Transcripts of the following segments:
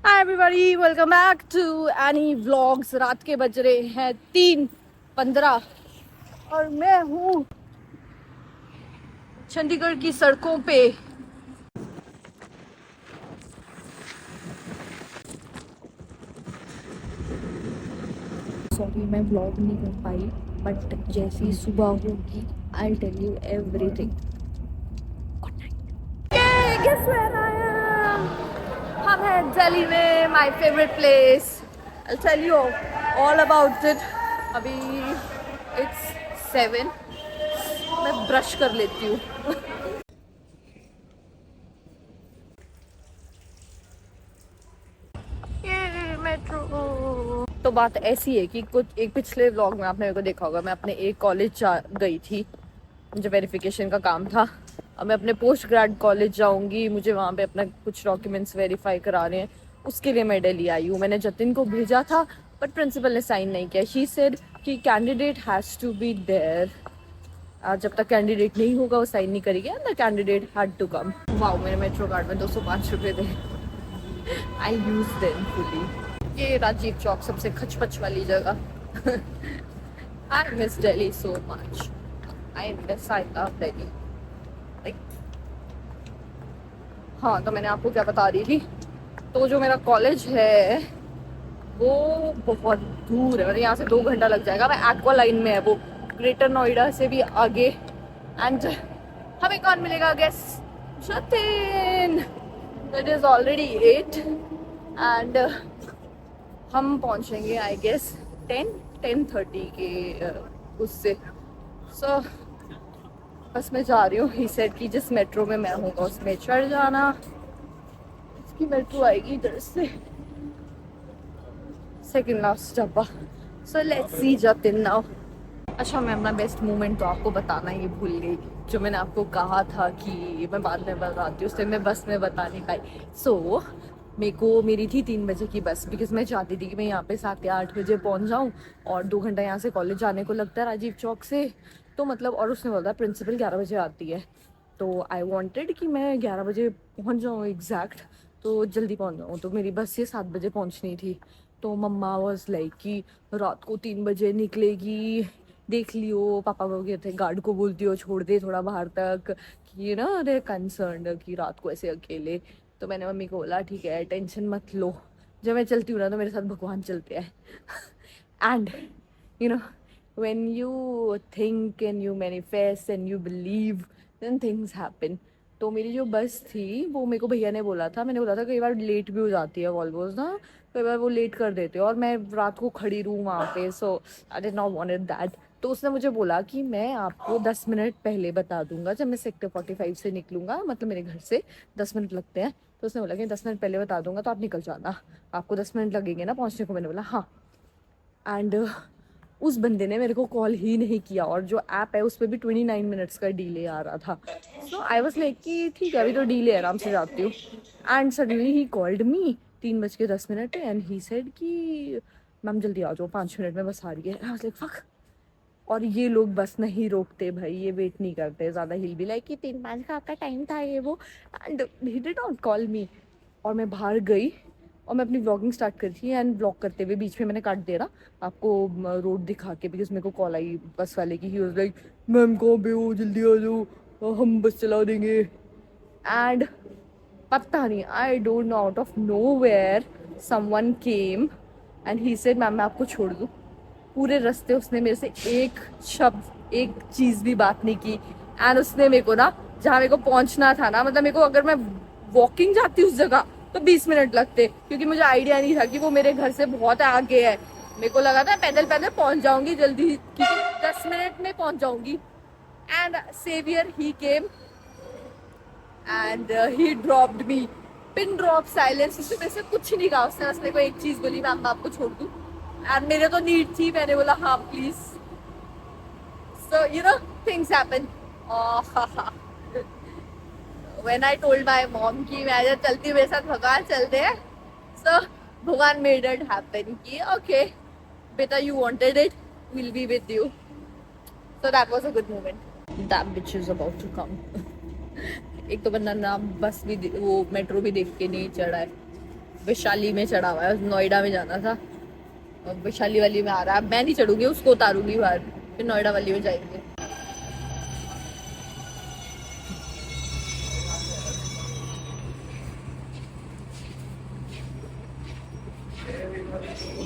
Hi everybody, welcome back to any vlogs. रात के बज रहे हैं 3:15 और मैं हूँ चंडीगढ़ की सड़कों पे। सॉरी मैं व्लॉग नहीं कर पाई, बट जैसी सुबह होगी I tell you everything. Good night. Guess where I am. हम हैं दिल्ली में, my favourite place. I tell you all about it. अभी इट्स 7, मैं ब्रश कर लेती हूँ। ये मेट्रो। तो बात ऐसी है कि कुछ एक पिछले व्लॉग में आपने मेरे को देखा होगा, मैं अपने एक कॉलेज गई थी, मुझे वेरिफिकेशन का काम था। अब मैं अपने पोस्ट ग्रेड कॉलेज जाऊंगी, मुझे वहाँ पे अपना कुछ डॉक्यूमेंट्स वेरीफाई कराने हैं, उसके लिए मैं दिल्ली आई हूँ। मैंने जतिन को भेजा था बट प्रिंसिपल ने साइन नहीं किया। शी सेड कि candidate has to be there. जब तक कैंडिडेट नहीं होगा वो साइन नहीं करेगी। The candidate had to come. Wow, मेरे मेट्रो कार्ड में 205 रुपये थे। I use them fully. ये राजीव चौक सबसे खचपच वाली जगह। I miss Delhi so much. I love Delhi. हाँ, तो मैंने आपको क्या बता रही थी, तो जो मेरा कॉलेज है वो बहुत दूर है, मतलब यहाँ से 2 घंटा लग जाएगा। मैं एक्वा लाइन में है वो, ग्रेटर नोएडा से भी आगे। एंड हमें कौन मिलेगा guess? Jatin. It is already 8 and हम पहुंचेंगे आई गेस 10:30 के उससे। सो बस मैं जा रही हूँ। ही सेड कि जिस मेट्रो में मैं हूँ उसमें चढ़ जाना। इसकी मेट्रो आएगी इधर से, सेकंड लास्ट डब्बा। So let's see Jatin now. अच्छा, मैं अपना बेस्ट मोमेंट तो आपको बताना ही भूल गई, जो मैंने आपको कहा था कि मैं बाद में बताती हूँ, उससे मैं बस में बताने का ही। सो मेरे को मेरी थी 3 बजे की बस, बिकॉज मैं चाहती थी कि मैं यहाँ पे 7 या 8 बजे पहुँच जाऊँ, और 2 घंटा यहाँ से कॉलेज जाने को लगता है राजीव चौक से। तो मतलब, और उसने बोला प्रिंसिपल 11 बजे आती है, तो आई वॉन्टेड कि मैं 11 बजे पहुँच जाऊँ एग्जैक्ट, तो जल्दी पहुँच जाऊँ। तो मेरी बस ये 7 बजे पहुँचनी थी। तो मम्मा वॉज लाइक कि रात को 3 बजे निकलेगी, देख लियो। पापा को कहते गार्ड को बोलती हो छोड़ दे थोड़ा बाहर तक, कि ना दे कंसर्न कि रात को ऐसे अकेले। तो मैंने मम्मी को बोला ठीक है टेंशन मत लो, जब मैं चलती हूँ ना तो मेरे साथ भगवान चलते हैं। And you know, when you think and you manifest and you believe, then things happen. तो मेरी जो बस थी वो मेरे को भैया ने बोला था, मैंने बोला था कई बार लेट भी हो जाती है वॉल्वोज ना, कई बार वो लेट कर देते हैं और मैं रात को खड़ी रहूँ वहाँ पे। So I did not wanted that. तो उसने मुझे बोला कि मैं आपको 10 मिनट पहले बता दूंगा, जब मैं सेक्टर 45 से निकलूंगा, मतलब मेरे घर से 10 मिनट लगते हैं। तो उसने बोला कि 10 मिनट पहले बता दूंगा तो आप निकल जाना, आपको 10 मिनट लगेंगे ना पहुँचने को। मैंने बोला हाँ। एंड उस बंदे ने मेरे को कॉल ही नहीं किया, और जो ऐप है उस पर भी 29 मिनट्स का डिले आ रहा था। सो आई वाज लाइक कि ठीक है अभी तो डिले है, आराम से जाती हूँ। And suddenly he called me 3:10 and he said कि मैम जल्दी आ जाओ, 5 मिनट में बस आ रही है। I was like fuck. और ये लोग बस नहीं रोकते भाई, ये वेट नहीं करते ज़्यादा। हिल भी लाइक कि 3-5 का आपका टाइम था ये वो। And he did not call मी। और मैं बाहर गई और मैं अपनी व्लॉगिंग स्टार्ट करी थी, एंड व्लॉग करते हुए बीच में मैंने काट दिया आपको रोड दिखा के, बिकॉज मेरे को कॉल आई बस वाले की। ही वाज लाइक मैम कहाँ पे हो, जल्दी आ जाओ हम बस चला देंगे। एंड पता नहीं, I don't know, out of nowhere someone came and he said ma'am मैं आपको छोड़ दूँ। पूरे रास्ते उसने मेरे से एक शब्द, एक चीज़ भी बात नहीं की। एंड उसने मेरे को ना, जहाँ मेरे को पहुंचना था ना, मतलब मेरे को अगर मैं वॉकिंग जाती उस जगह तो 20 मिनट लगते, क्योंकि मुझे आइडिया नहीं था कि वो मेरे घर से बहुत आगे है। मेरे को लगा था पैदल पैदल पहुंच जाऊंगी जल्दी, क्योंकि 10 मिनट में पहुंच जाऊंगी। And saviour he came and he dropped me. Pin drop silence. उसने मेरे से कुछ नहीं कहा, उसने बस मेरे को एक चीज बोली मैम मैं आपको छोड़ दूँ। एंड मेरे तो नीड थी, मैंने बोला हाँ please. So you know things happen. When I told my mom कि मैं जब चलती हूँ मेरे साथ भगवान चलते हैं, सो भगवान मेड इट हैपन कि ओके बेटा you wanted it, will be with you. So that was a good moment. That bitch is about to come. एक तो बंदा ना बस भी वो मेट्रो भी देख के नहीं चढ़ा है। वैशाली में चढ़ा हुआ है, नोएडा में जाना था। अब वैशाली वाली में आ रहा है, मैं नहीं चढ़ूंगी, उसको उतारूंगी बाहर, फिर नोएडा वाली में जाएंगे।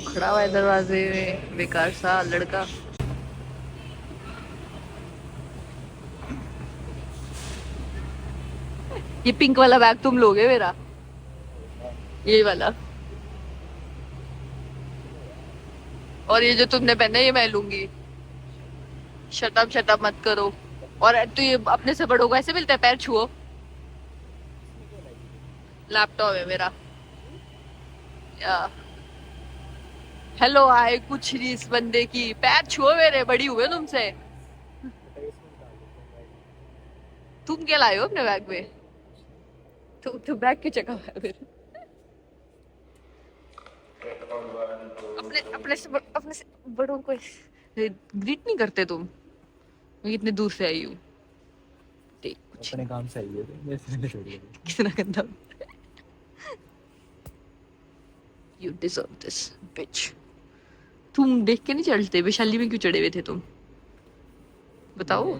खड़ा हुआ है दरवाजे में बेकार सा लड़का। ये पिंक वाला बैग तुम लोगे मेरा, ये वाला, और ये जो तुमने पहना है ये मैं लूंगी। शटअप मत करो। और तो ये अपने से बड़ों को ऐसे मिलता है, पैर छुओ। लैपटॉप है मेरा। हेलो आए कुछ नहीं इस बंदे की, पैर छुओ मेरे, बड़ी हुए तुमसे। तुम क्या लाए हो अपने बैग में? तो बैग की जगह है फिर। अपने से बड़ों को ग्रीट नहीं करते तुम? मैं कितने दूर से आई हूँ। अपने काम से आई है। कितना गंदा। You deserve this, bitch. तुम देख के नहीं चढ़ते? वैशाली में क्यों चढ़े हुए थे तुम? बताओ।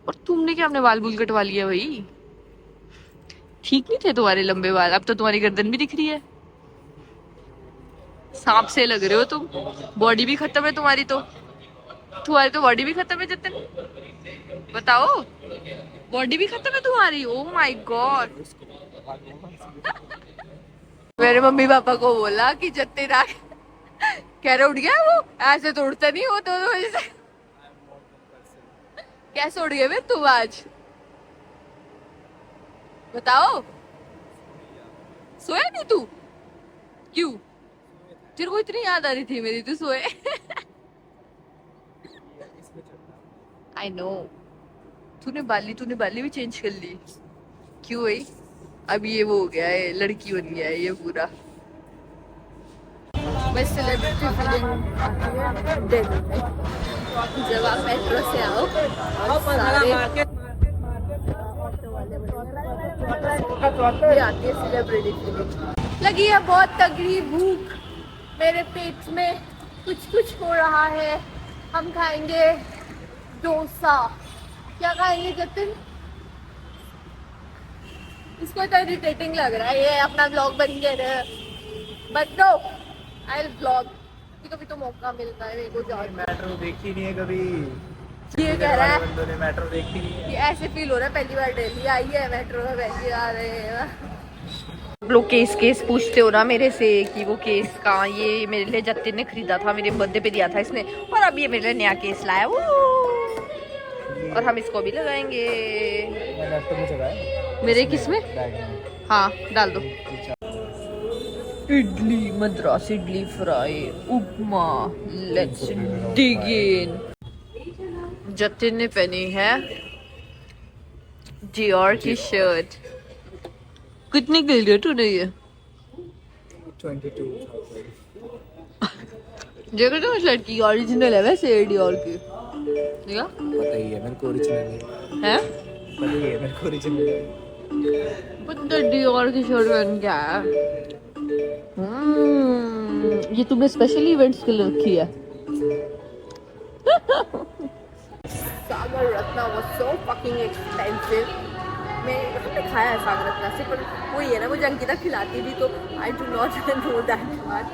और तुमने क्या अपने बाल बूल कटवा लिया भाई? ठीक नहीं थे तुम्हारे लंबे बाल? अब तो तुम्हारी गर्दन भी दिख रही है। सांप से लग रहे हो तुम। बॉडी भी खत्म है तुम्हारी तो। तुम्हारी तो बॉडी भी खत्म है जतिन। बताओ, बॉडी भी खत्म है तुम्हारी। Oh my God. मेरे मम्मी पापा को बोला कि जतिन आ, कह रहे उठ गया वो, ऐसे तो उड़ता नहीं हो तो वजह से। कैसे उड़ गए फिर तुम आज? बताओ। सोया नहीं तू? क्यों? तेरे को इतनी याद आ रही थी मेरी, तू सोए? I know. तूने बाली भी चेंज कर ली। क्यों भाई? अब ये वो हो गया है, लड़की बन गया है ये पूरा। मैं सेलिब्रिटी फीलिंग दिल्ली में, जब आप मेट्रो से आओ सारे ये आती है सेलिब्रिटी फीलिंग। लगी है बहुत तगड़ी भूख मेरे पेट में, कुछ हो रहा है। हम खाएंगे डोसा। क्या खाएंगे जतिन? इसको तो इरिटेटिंग लग रहा है, ये अपना ब्लॉग बन गया। But no, I will blog. कभी तो मौका मिलता है मेरे को जाने। मेट्रो देखी नहीं है कभी। ये कह रहा है बंदों ने मेट्रो देखी नहीं है। कि ऐसे फील हो रहा है पहली बार दिल्ली आई है, मेट्रो में पहली बार है। लोग केस पूछते हो ना मेरे से कि वो केस कहाँ, ये मेरे लिए जतिन ने खरीदा था, मेरे बर्थडे पे दिया था इसने, और अब ये मेरे लिए नया केस लाया वो, और हम इसको भी लगाएंगे। लैपटॉप में चला है मेरे किस में? बैग में। हाँ डाल दो। Idli, Madras idli fry, upma. Let's dig in. Jatin ने पहनी है डियोर की शर्ट। कितनी की ली तूने ये? 22,000। देखो तो शर्ट की ओरिजिनल है वैसे डियोर की। देखा? पता ही है मेरे को ओरिजिनल है? पता ही है मेरे को ओरिजिनल। पता डियोर की शर्ट पहन के आया। ये तुमने स्पेशल इवेंट्स के लिए रखी है? Sagar Ratna was so fucking expensive. हमने खाया है सागर रत्ना से, पर वही है ना, मुझे अंकिता खिलाती थी तो I do not know that much.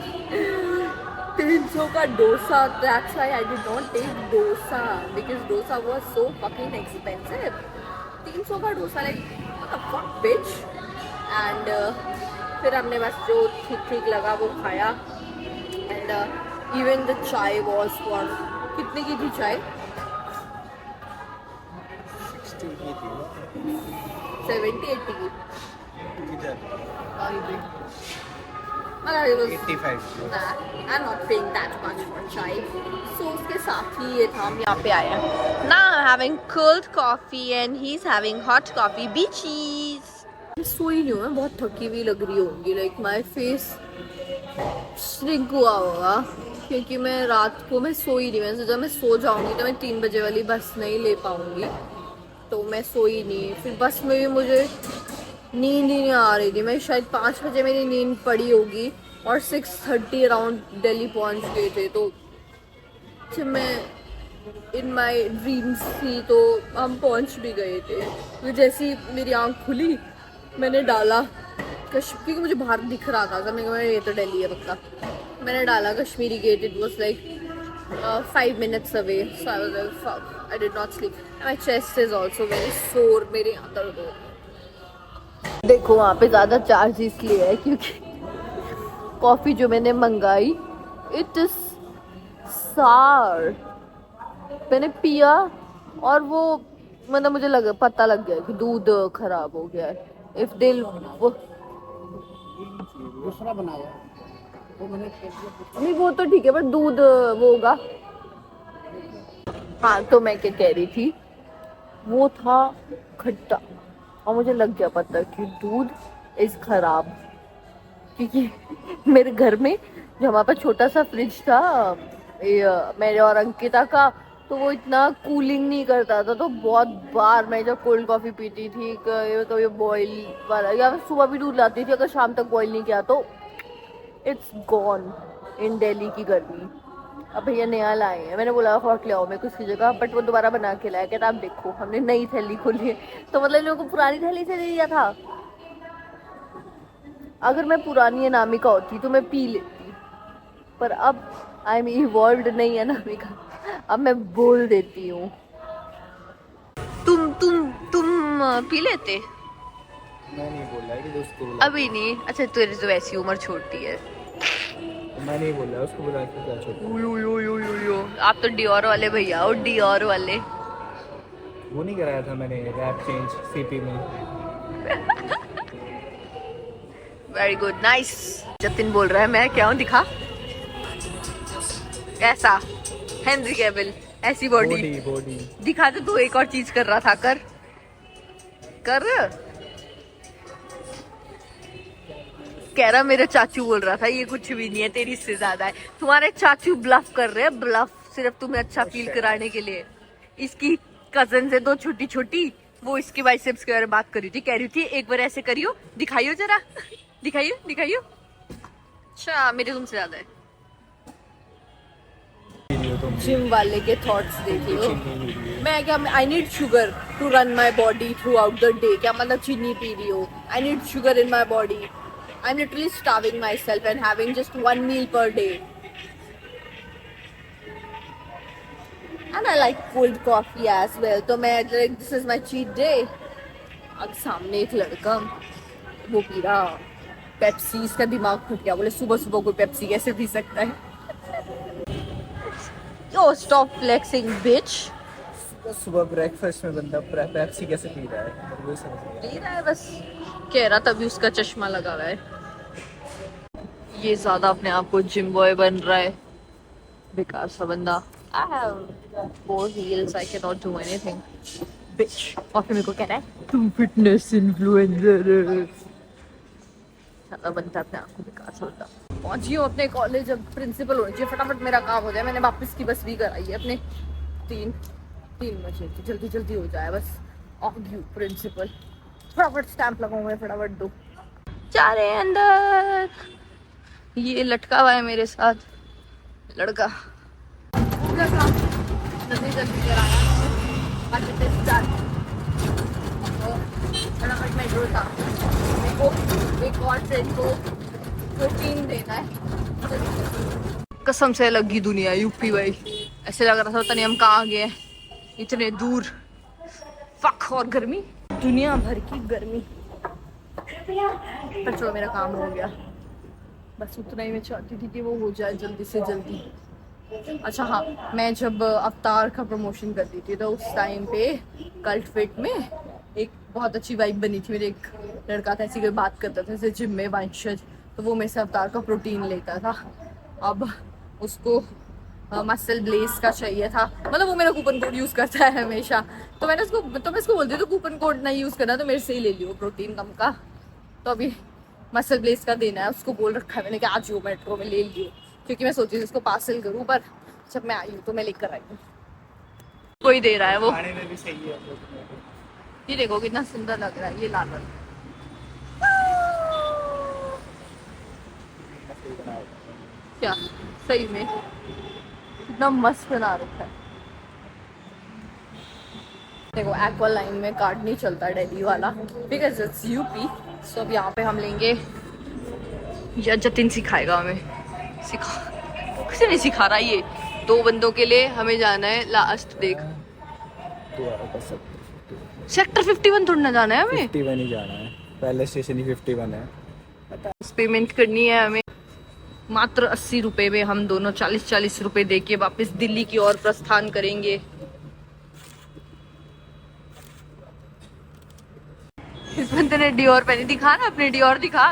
300 का dosa, that's why I did not take dosa because dosa was so fucking expensive. 300 का dosa, like what the fuck bitch. And फिर हमने बस जो ठीक लगा वो खाया। एंड इवन द चाय वॉज फॉर, कितने की थी चाय? 70-80 की। मतलब 85। I'm not paying that much for chai. So उसके साथ ही ये था, हम यहाँ पे आए हैं। Now I'm having cold coffee and he's having hot coffee. Bitches. सोई नहीं हूँ मैं, बहुत थकी हुई लग रही होंगी। लाइक माई फेस श्रिंक हुआ होगा क्योंकि मैं रात को मैं सोई नहीं। मैं सोचा मैं सो जाऊंगी तो मैं 3 बजे वाली बस नहीं ले पाऊंगी, तो मैं सोई नहीं। फिर बस में भी मुझे नींद ही नहीं आ रही थी। मैं शायद 5 बजे मेरी नींद पड़ी होगी और 6:30 अराउंड दिल्ली पहुंच गए थे। तो जब मैं इन माई ड्रीम्स थी तो हम पहुंच भी गए थे। तो जैसी मेरी आँख खुली मैंने डाला क्योंकि मुझे बाहर दिख रहा था, मैंने कहा ये तो दिल्ली है पक्का। मैंने डाला Kashmiri gate, it was like 5 minutes away, so I was like fuck, I did not sleep. My chest is also very sore, मेरे यहाँ दर्द हो रहा है। देखो वहाँ पे ज़्यादा चार्ज इसलिए है क्योंकि कॉफ़ी जो मैंने मंगाई इट इज सार। मैंने पिया और वो मतलब मुझे पता लग गया कि दूध खराब हो गया है। इफ दिल दूसरा बनाया वो मैंने नहीं वो तो ठीक है पर दूध वो होगा। हाँ तो मैं क्या कह रही थी, वो था खट्टा और मुझे लग गया पता कि दूध इज खराब। क्योंकि मेरे घर में जो हमारे पास छोटा सा फ्रिज था मेरे और अंकिता का, तो वो इतना कूलिंग नहीं करता था। तो बहुत बार मैं जब कोल्ड कॉफी पीती थी कभी बॉईल वाला या फिर सुबह भी दूध लाती थी, अगर शाम तक बॉईल नहीं किया तो इट्स गॉन इन दिल्ली की गर्मी। अब भैया नया लाए हैं, मैंने बोला हॉट ले आओ मैं कुछ की जगह, बट वो दोबारा बना के लाया। कहता आप देखो हमने नई थैली खोली है। तो मतलब लोगों को पुरानी थैली से दे दिया था। अगर मैं पुरानी अनामिका होती तो मैं पी लेती, पर अब आई एम इवॉल्व्ड नहीं अनामिका, अब मैं बोल देती हूँ। तुम पी लेते? मैं नहीं बोल रहा है कि दोस्त को अभी नहीं। अच्छा तेरी तो वैसी उम्र छोटी है। मैं नहीं बोल रहा उसको बुला के क्या छोटा। आप तो डियोर वाले भैया हो, डियोर वाले। वो नहीं कराया था मैंने रैप चेंज सीपी में। Very good nice. जतिन बोल रहा है मैं क्या हूँ दिखा ऐसा हेनरी कैविल ऐसी बॉडी बॉडी दिखा। तो तू एक और चीज कर रहा था, कर कर। कह रहा मेरा चाचू बोल रहा था ये कुछ भी नहीं है, तेरी इससे ज्यादा है। तुम्हारे चाचू ब्लफ कर रहे हैं, ब्लफ सिर्फ तुम्हें अच्छा फील कराने के लिए। इसकी कजन से 2 छोटी छोटी वो इसके बाइसेप्स के बारे में बात कर रही थी, कह रही थी एक बार ऐसे करियो, दिखाइयो जरा, दिखाइयो दिखाइयो। अच्छा मेरे तुमसे ज्यादा है। जिम वाले के थॉट्स देखियो। मैं क्या, I need sugar to run my body throughout the day. क्या मतलब चीनी पी रही हो? I need sugar in my body. I'm literally starving myself and having just 1 meal per day. And I like cold coffee as well. तो मैं like this is my cheat day. अब सामने एक लड़का वो पी रहा पेप्सी, इसका दिमाग फट गया। बोले सुबह सुबह कोई पेप्सी कैसे पी सकता है? Oh stop flexing bitch. सुबह ब्रेकफास्ट में बंदा पेप्सी कैसे पी रहा है? वो समझ नहीं पी रहा है बस, कह रहा तभी उसका चश्मा लगा हुआ है। ये ज्यादा अपने आप को जिम बॉय बन रहा है, बेकार सा बंदा। I have 4 heels, I cannot do anything. Bitch, और फिर मेरे को कह रहा है तुम फिटनेस इन्फ्लुएंसर है। ज्यादा बनता अपने आप को बेकार सा बंदा। पहुंची हूँ अपने कॉलेज, अब प्रिंसिपल होनी चाहिए, फटाफट मेरा काम हो जाए। मैंने वापस की बस भी कराई है अपने 3 बजे की, जल्दी जल्दी हो जाए बस। ऑग्यू प्रिंसिपल, फटाफट स्टैंप लगाऊंगा, फटाफट दो। जा रहे हैं अंदर। ये लटका हुआ है मेरे साथ लड़का। जल्दी जल्दी कराया फटाफट मेट्रो था। मेरे को एक और ट्रेन को प्रोटीन देना है। कसम से लगी दुनिया यूपी भाई, ऐसे लग रहा था पता नहीं हम कहाँ गए हैं, इतने दूर। फक, और गर्मी, दुनिया भर की गर्मी। पर चलो मेरा काम हो गया, बस उतना ही मैं चाहती थी कि वो हो जाए जल्दी से जल्दी। अच्छा हाँ, मैं जब अवतार का प्रमोशन करती थी तो उस टाइम पे कल्ट फिट में एक बहुत अच्छी वाइब बनी थी। मेरे एक लड़का था, ऐसी कोई बात करता था जैसे जिम में, वंशज, तो वो मेरे से अवतार का प्रोटीन लेता था। अब उसको मसल ब्लेस का चाहिए था, मतलब वो मेरा कूपन कोड यूज़ करता है हमेशा। तो मैं इसको बोलती हूँ तो कूपन कोड नहीं यूज़ करना तो मेरे से ही ले लियो प्रोटीन कम का। तो अभी मसल ब्लेस का देना है, उसको बोल रखा है मैंने कि आज वो मेट्रो में ले लियो, क्योंकि मैं सोची थी उसको पार्सल करूँ, पर जब मैं आई हूँ तो मैं लेकर आई हूँ। कोई दे रहा है वो, खाने में भी सही है। ये देखो कितना सुंदर लग रहा है ये लाल। सही बना है। क्या सही में कितना मस्त बना रखा है। देखो एक्वा लाइन में कार्ड नहीं चलता दिल्ली वाला बिकॉज इट्स यूपी। सो अब यहाँ पे हम लेंगे या जतिन सिखाएगा हमें। कुछ नहीं सिखा रहा ये। 2 बंदों के लिए हमें जाना है लास्ट देख सेक्टर 51 थोड़ा ना जाना है हमें। 51 ही जाना है, पहले स्टेशन ही 51 है। पेमेंट करनी है हमें मात्र 80 रुपए में। हम दोनों 40-40 रुपए दे के वापस दिल्ली की ओर प्रस्थान करेंगे। इस बंदे ने डियोर पहनी। दिखा ना अपने डियोर, दिखा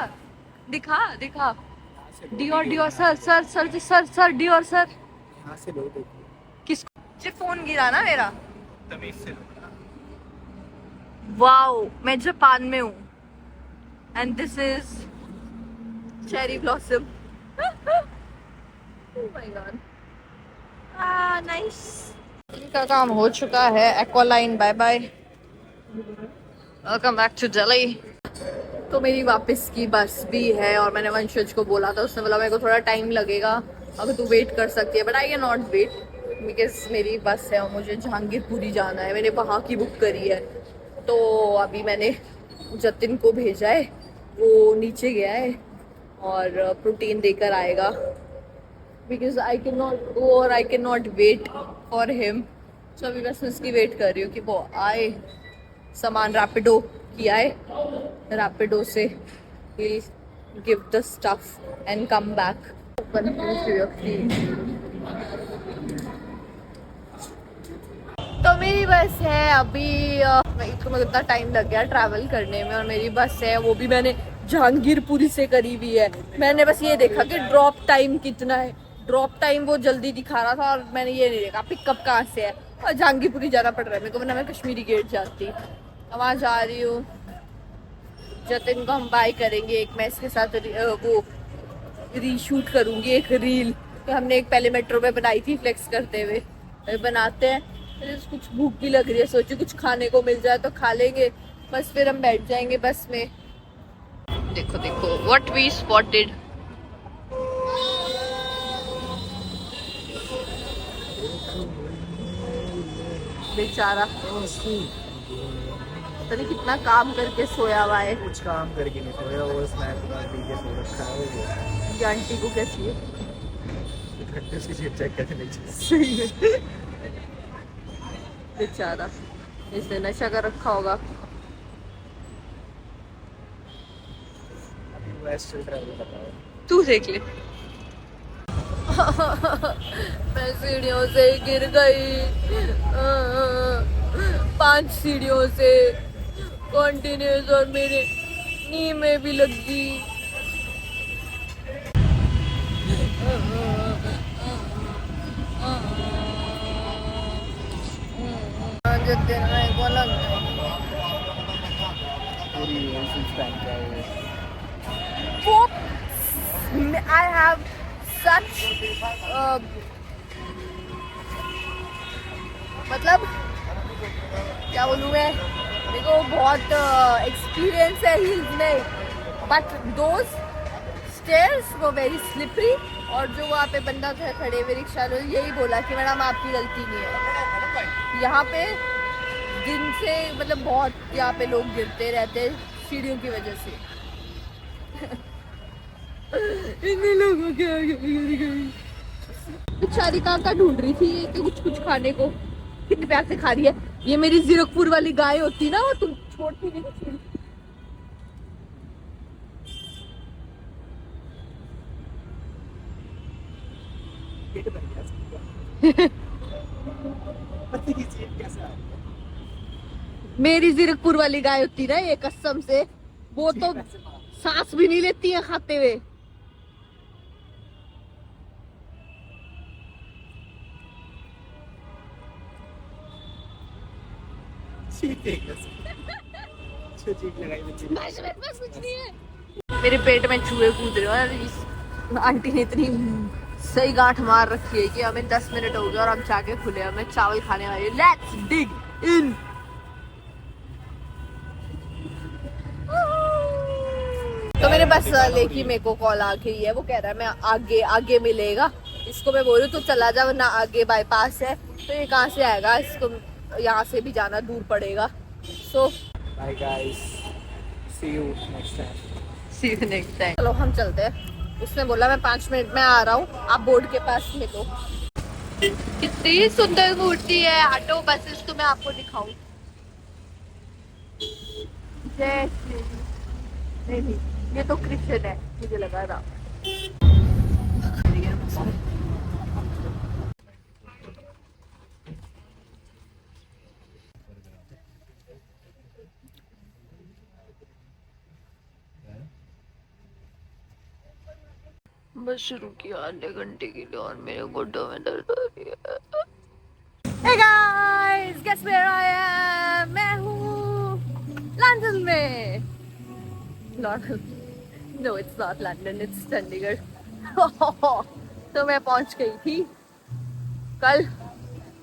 दिखा दिखा। Dior Dior sir sir sir ji sir sir Dior sir. यहाँ से लो देखो। किसको जे फोन गिरा ना मेरा। तमीज से लो। वाओ मैं जापान में हूँ and this is cherry blossom. Oh my God nice. इनका काम हो चुका है। Aqua line bye bye. Welcome back to Delhi. तो मेरी वापस की बस भी है और मैंने वंशज को बोला था, उसने बोला मेरे को थोड़ा टाइम लगेगा, अगर तू वेट कर सकती है। But I can not wait because मेरी बस है और मुझे जहांगीरपुरी जाना है। मैंने वहाँ की बुक करी है। तो अभी मैंने जतिन को भेजा है, वो नीचे गया है और प्रोटीन देकर आएगा because I can not go और I can not wait for him. So अभी बस उसकी वेट कर रही हूँ कि वो आए। सामान रैपिडो किया है, रैपिडो से he'll give the stuff and come back. तो मेरी बस है अभी। इसको मैं इतना टाइम लग गया ट्रैवल करने में और मेरी बस है वो भी मैंने जहांगीरपुरी से करी हुई है। मैंने बस ये देखा कि ड्रॉप टाइम कितना है। ड्रॉप टाइम वो जल्दी दिखा रहा था और मैंने ये नहीं देखा पिकअप कहाँ से है। और जहांगीरपुरी जाना पड़ रहा है मेरे को, वरना मैं कश्मीरी गेट जाती। वहाँ जा रही हूँ। जतिन को हम बाय करेंगे। एक मैं इसके साथ वो रीशूट करूँगी एक रील तो हमने एक पहले मेट्रो में बनाई थी फ्लेक्स करते हुए। बनाते हैं। कुछ भूख भी लग रही है, सोची कुछ खाने को मिल जाए तो खा लेंगे, बस फिर हम बैठ जाएंगे बस में। देखो देखो व्हाट वी स्पॉटेड। बेचारा पता नहीं कितना काम करके सोया हुआ है। कुछ काम करके नहीं सोया, वो स्नैप पी के सो रखा है। ये आंटी को क्या चाहिए? चेक करके नहीं चाहिए। सही है। बेचारा इसने नशा कर रखा होगा। तू देख ले। मैं सीढ़ियों से गिर गई, 5 सीढ़ियों से कंटिन्यूस और मेरे नी में भी लगी। जतिन मेरे को लग I have such मतलब क्या बोलूँ मैं, मेरे को बहुत एक्सपीरियंस है हिल्स में। बट दोज स्टेयर्स वो वेरी स्लिपरी। और जो वहाँ पे बंदा था खड़े हुए रिक्शा वाले, यही बोला कि मैडम आपकी गलती नहीं है। यहाँ पे दिन से मतलब बहुत यहाँ पे लोग गिरते रहते हैं सीढ़ियों की वजह से। इतने लोगों के आगे बेचारी काका ढूंढ रही थी कि कुछ खाने को। कितने प्यार से खा रही है। ये मेरी जीरकपुर वाली गाय होती ना, वो तुम छोड़ती नहीं। मेरी जीरकपुर वाली गाय होती ना ये, कसम से वो तो सांस भी नहीं लेती है खाते हुए। बस कुछ नहीं है। मेरे पेट में चूहे कूद रहे हैं। आंटी ने इतनी सही गांठ मार रखी है कि हमें 10 मिनट हो गए और हम जाके खुले हमें चावल खाने वाले। लेट्स डिग इन। तो मेरे बस वाले की मेरे को कॉल आ गई है, वो कह रहा है मैं आगे आगे मिलेगा। इसको मैं बोल रही हूँ तू चला जा वरना आगे बाईपास है, तो ये कहाँ से आएगा, इसको यहाँ से भी जाना दूर पड़ेगा। So bye guys, see you next time. See you next time. चलो हम चलते हैं। उसने बोला मैं 5 मिनट में आ रहा हूँ, आप बोर्ड के पास मिलो। कितनी सुंदर मूर्ति है। ऑटो बसेस तो मैं आपको दिखाऊं। जय श्री, नहीं ये तो कृष्ण है, मुझे लगा राम। बस शुरू किया आधे घंटे के लिए और मेरे घुटनों में दर्द हो रही है। Hey guys, guess where I am? मैं हूँ लंदन में। No, it's not London, it's Chandigarh. तो मैं पहुंच गई थी कल।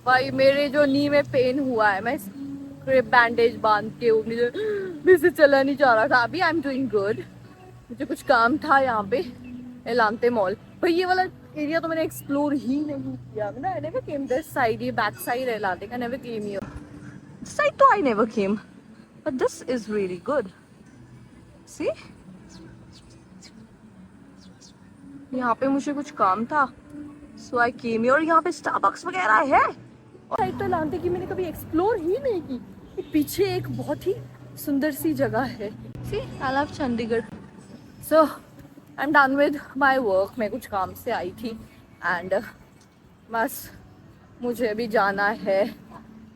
भाई मेरे जो नी में पेन हुआ है, मैं क्रेप बैंडेज बांध के मुझे से चला नहीं जा रहा था। अभी आई एम डूइंग गुड। मुझे कुछ काम था यहाँ पे एलांते मॉल। भाई ये वाला एरिया तो मैंने एक्सप्लोर ही नहीं किया। I never came this side, ये बैक साइड है एलांते का। never came here. This side तो I never came, but this is really good. See? यहाँ पे मुझे कुछ काम था, so I came here। और यहाँ पे स्टारबक्स वगैरह है। और साइड तो एलांते की मैंने कभी एक्सप्लोर ही नहीं की। पीछे एक बहुत ही सुंदर सी जगह है। See, I love Chandigarh. So I'm done with my work। मैं कुछ काम से आई थी एंड बस मुझे अभी जाना है,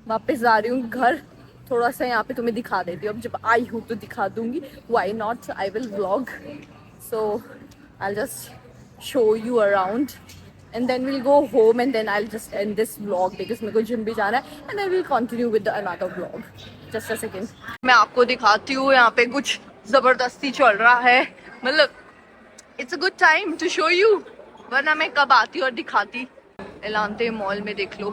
वापस जा रही हूँ घर। थोड़ा सा यहाँ पे तुम्हें दिखा देती हूँ, अब जब आई हूँ तो दिखा दूंगी। Why not, I will vlog. So I just show you around and then will go home and then I just end this vlog because मेरे को जिम भी जाना है and I will continue with another vlog. Just a second, मैं आपको दिखाती हूँ। यहाँ पे कुछ जबरदस्ती चल रहा है, मतलब it's a good time to show you, वरना मैं कब आती और दिखाती। एलांते मॉल में देख लो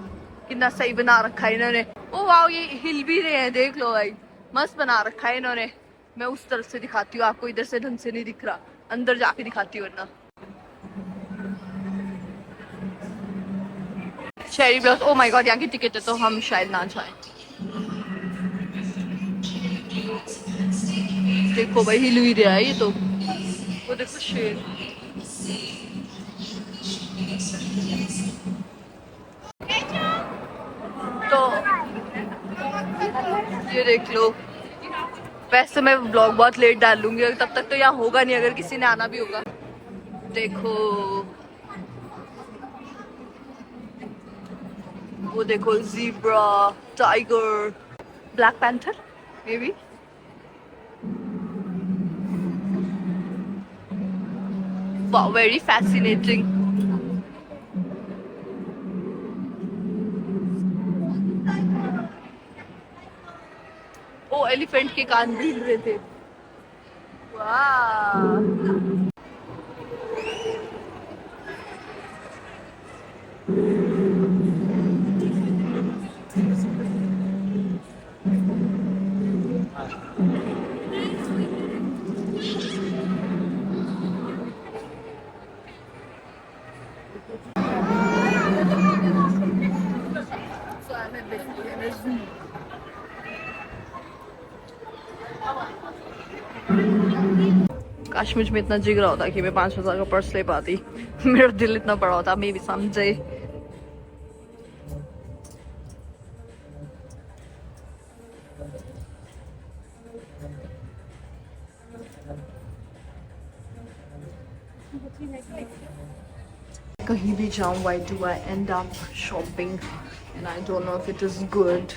कितना सही बना रखा है इन्होंने। ओ वाओ, ये हिल भी रहे हैं, देख लो भाई, मस्त बना रखा है इन्होंने। मैं उस तरफ से दिखाती हूँ आपको, इधर से ढंग से नहीं दिख रहा, अंदर जाके दिखाती हूँ वरना। Cherry blossom, oh my God, यहाँ की टिकट है तो हम शायद ना जाए। देखो भाई हिल ही रहा है ये तो, वो देखो शेर। तो ये देख लो। वैसे मैं व्लॉग बहुत लेट डालूंगी, तब तक तो यहाँ होगा नहीं अगर किसी ने आना भी होगा। देखो वो देखो, zebra, tiger, black panther maybe. Wow, very fascinating. Oh elephant के कान भी हिल रहे थे। वाह, काश मुझ में इतना जिगरा होता कि मैं 5,000 का पर्स ले पाती। मेरा दिल इतना बड़ा होता, मे भी समझे। कहीं भी जाऊं, why do I end up shopping and I don't know if it is good.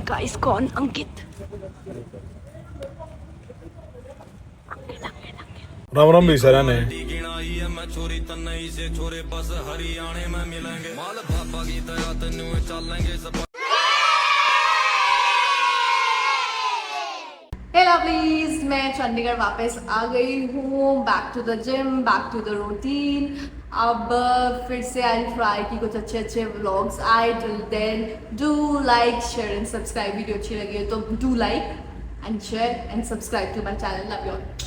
Guys, कौन? अंकित। राम राम भी सर ने लवलीज, मैं चंडीगढ़ वापस आ गई हूँ, back to the gym, back to the routine. अब फिर से आई ट्राई कि कुछ अच्छे अच्छे व्लॉग्स आए। Till then do like share and subscribe. Video अच्छी लगी है तो do like and share and subscribe to my channel. Love you all.